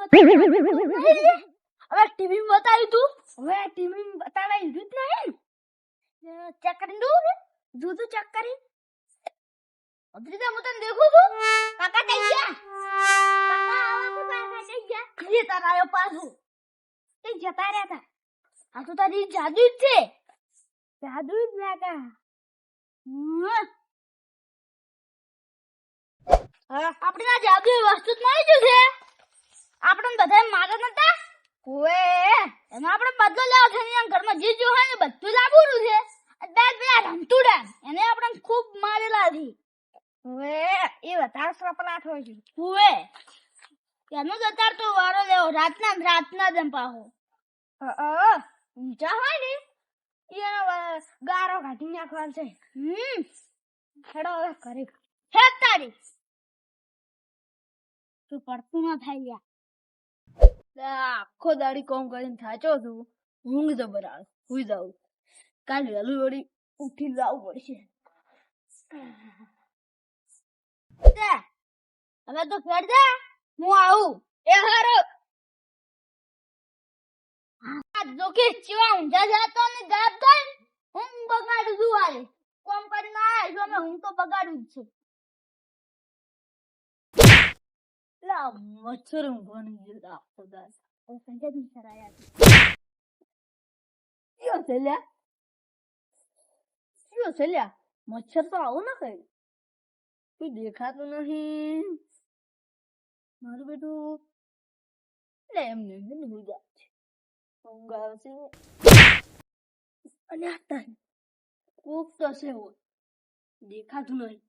હવે ટીવી માં બતાવ્યું તું હવે ટીવી માં બતાવાય જ નહીં ચેક કરી દઉં ને જુદું ચેક કરી અદ્રિતા હું તને દેખું છું કાકા થઈ ગયા કાકા આવા તો કાકા થઈ ગયા જે તારા આયો પાછું તે જતા રહ્યા હતા આ તો તારી જાદુ જ છે જાદુ જ લાગા આપણે આ જાદુ વસ્તુ જ મળી ગયું છે આપણે બધા મારે નતા ઓએ એમાં આપણે બદલો લેવો છે ને ઘરમાં જે જો હોય ને બધું લાવવાનું છે બે પેલા રમતુડા એને આપણે ખૂબ મારેલા છે ઓએ એ વધારે સપનાટ હોય છે ઓએ એનો જતાર તો વારો લેવો રાતના જ પાહો ઊંચા હોય ને એનો ગારો કાઢી નાખવાનો છે હેડો હવે કરે હે તારી તું પડતું ના થાય આખો દાડી કોમ કરીને થાચો છું ઊંઘ જબર આવે સુઈ જાઉં કાલે વહેલું વળી ઉઠી જવું પડશે હવે તો ફેર જા હું આવું એ હારો જો કે ચીવા ઊંઝા જાતો ને ગાયબ થાય હું બગાડું છું વારે કોમ કરીને આવ્યા છો અમે હું તો બગાડું જ છું લા મચ્છર ઊંઘવાની જતા ખુદા ઓ સંજય ની સરાયા યો સેલ્યા મચ્છર તો આવું ના કઈ કોઈ દેખાતું નહીં મારું બેટું લે એમને ગુજા છે ઊંઘ આવશે અને આ કોક તો છે દેખાતું નહીં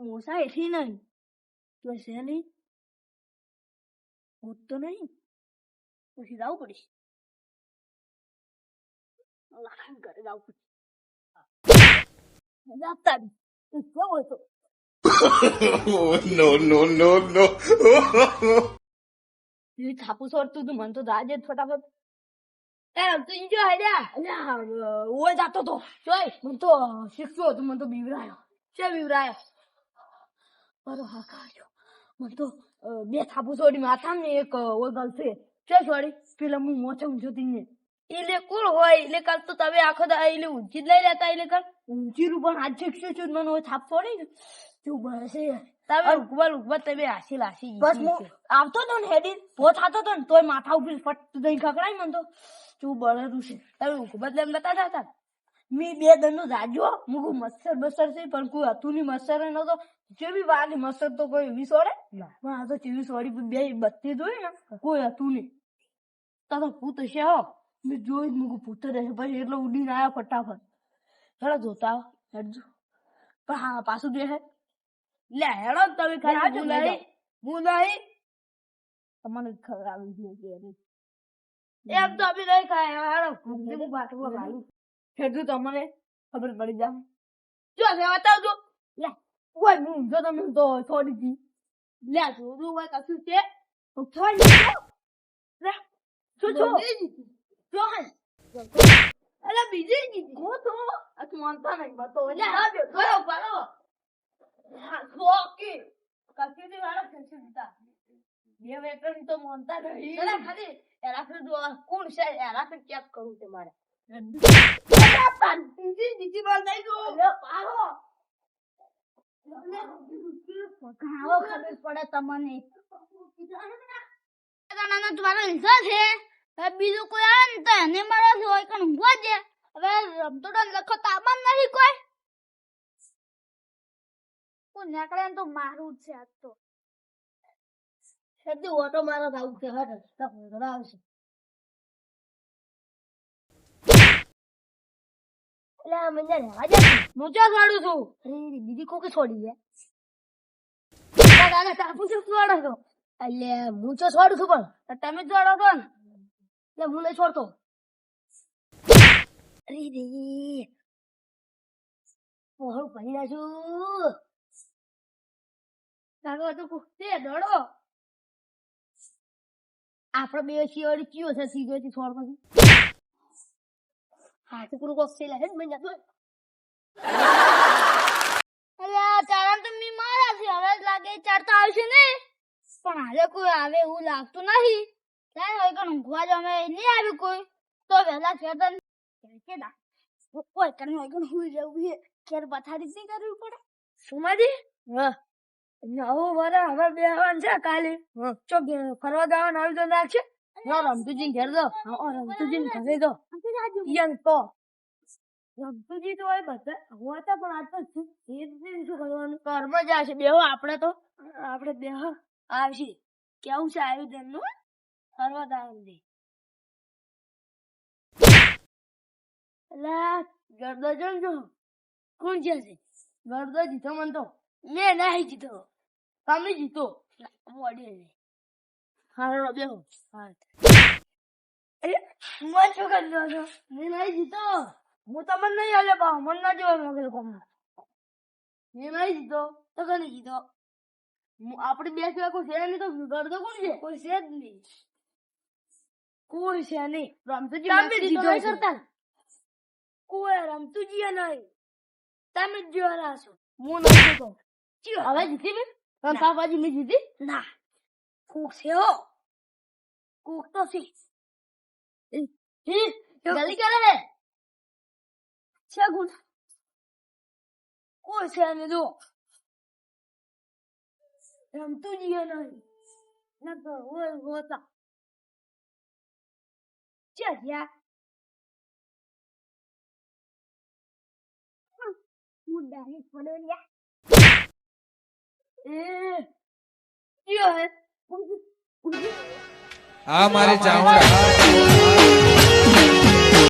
મોસા એથી નહીં તો છે નહીં હોત તો નહીં પછી જવું પડશે લાખાન ઘરે જવું પડશે કેવો હતો No. થાપુ છોડતું તું મને તો રાજે ફટાફટ તું જો હેડ્યા ઓય જાતો તો જોઈ મને તો શીખ્યો હતો મને તો બીવરાયો બરો હા કાઢ્યો મને તો બે થાપુ છોડી માથા ને એક ઓય ગલસે છોડી પેલા હું મોચે ઊંઝોતી ને એટલે કોણ હોય એટલે કાલ તો તમે આખો દા એટલે ઊંચી જ લઈ લેતા એટલે કાલ ઊંચીનું પણ હાથ શીખ્યું મને હોય થાપ છોડી ને તું બસ તમે ઉગવા તમે હાસી બસ હું આવતો તો ને હેડી પોત થતો તો ને તોય માથા ઉપર ફટ દઈ ખકડાય મને તો તું બળેલું છે તમે ઉગવા લેમ નતા થતા મી બે દંડો જાજો મુકુ મચ્છર બસર છે પણ કોઈ હતું નહીં મચ્છર નતો જેવી વાલી મચ્છર તો કોઈ એવી સોડે પણ આ તો ચીવી સોડી બે બત્તી જોઈ ને કોઈ હતું નહીં તારો ભૂત છે હો મેં જોઈ જ મુકુ ભૂત રહે પછી એટલો ઉડીને આવ્યો ફટાફટ હેડો જોતા હેડજો પણ હા પાછું દેખે લે હેડો તમે ખાલી બોલાઈ તમને ખબર આવી ગઈ એમ તો અભી નહીં ખાય હેડો હું બાટવા ખાલું હેડું તમને ખબર પડી જાય જો લે બતાવજો લે ઓય હું જો તમે તો થોડી દી લે જોડું હોય કશું છે તો થોડી લે જો હે અલે બીજી જી ગો તો આ તું માનતા નહીં બતો લે આવ્યો કરો પાડો હા ઓકે કસીદી વાળા છે દીતા બે વેટર તો માનતા નહીં ચલા ખાલી એરા ફર જો કોણ છે એરા ફર ચેક કરું છે મારે અરે પાન બીજી બોલ નહીં જો લે પાડો ખાવો ખબર પડે તમને દાનાનો તમારો હિસ્સો છે હવે બીજું કોઈ આવે ને તો એને મારો હોય કે ઊંઘવા દે હવે રમતો લખો તાબન નથી કોઈ નીકળે તો મારું જ છે આજ તો સીધી ઓટો મારો આવું છે હટ આવશે એટલે આ મને રહેવા દે હું ચા છોડું છું અરે બીજી કોકે છોડી દે દાદા તાપુ શું છોડો છો એટલે હું તો છોડું છું પણ તમે જ છોડો છો ને એટલે હું નહીં છોડતો અરે રે હું ભણી રહ્યા છું કાકો તો કુસ્તે દોડો આપણે બે શિયાળી કયો છે સીધો થી છોડ પછી હા તો પૂરું કોસ્તે લે મને જતો અરે આ ચારામ તો મી મારા છે હવે લાગે ચડતા આવશે ને પણ હાલે કોઈ આવે એવું લાગતું નહીં. ત્યાં વગર ઊંઘવા જમે નહીં આવ્યું કોઈ તો વહેલા ખેતર કે ના કોઈ કણ વગર હુઈ જવું છે ખેર પથારી નહીં કરવી પડે. સુમાજી નવું વરા હવે બેહવાનું છે કાલે ચો ફરવા જવાનું આવી તો નાખશે રમતુજી ઘેર દો રમતુજી ઘરે દો તો રમતુજી તો હોય બધા હોતા પણ આ તો શું કરવાનું ઘરમાં જશે બેહો આપણે તો આપણે બેહો આવશે કેવું છે આવ્યું તેમનું ફરવા જવાનું દે એટલે ગરદો જો કોણ જશે ગરદો જીતો મન તો મેં નહીં જીતો તમે જીતો મોડી હારો બેહો અરે મન શું કરતો હતો મેં નહીં જીતો હું તમને નહીં હાલે પાવ મન ના જોવા મગલ કોમ મેં નહીં જીતો તો કને જીતો આપણે બે સિવાય કોઈ છે નહીં તો ગરદો કોણ છે કોઈ છે જ નહીં કોઈ છે નહીં રમતુજી તમે જીતો નહીં કરતા કોઈ રમતુજી નહીં તમે જ જોવાના છો હું નથી જીતો હવે જીતી મેં પણ પાપાજી મેં જીતી ના કોક છે હો કોક તો છે જલ્દી કરે હે છે ગુણ કોઈ છે ને જો રમતુજી નહીં ના તો હોય હોતા છે યાર મુદ્દા પડો લ્યા ક્યો હે આ મારે ચાવડા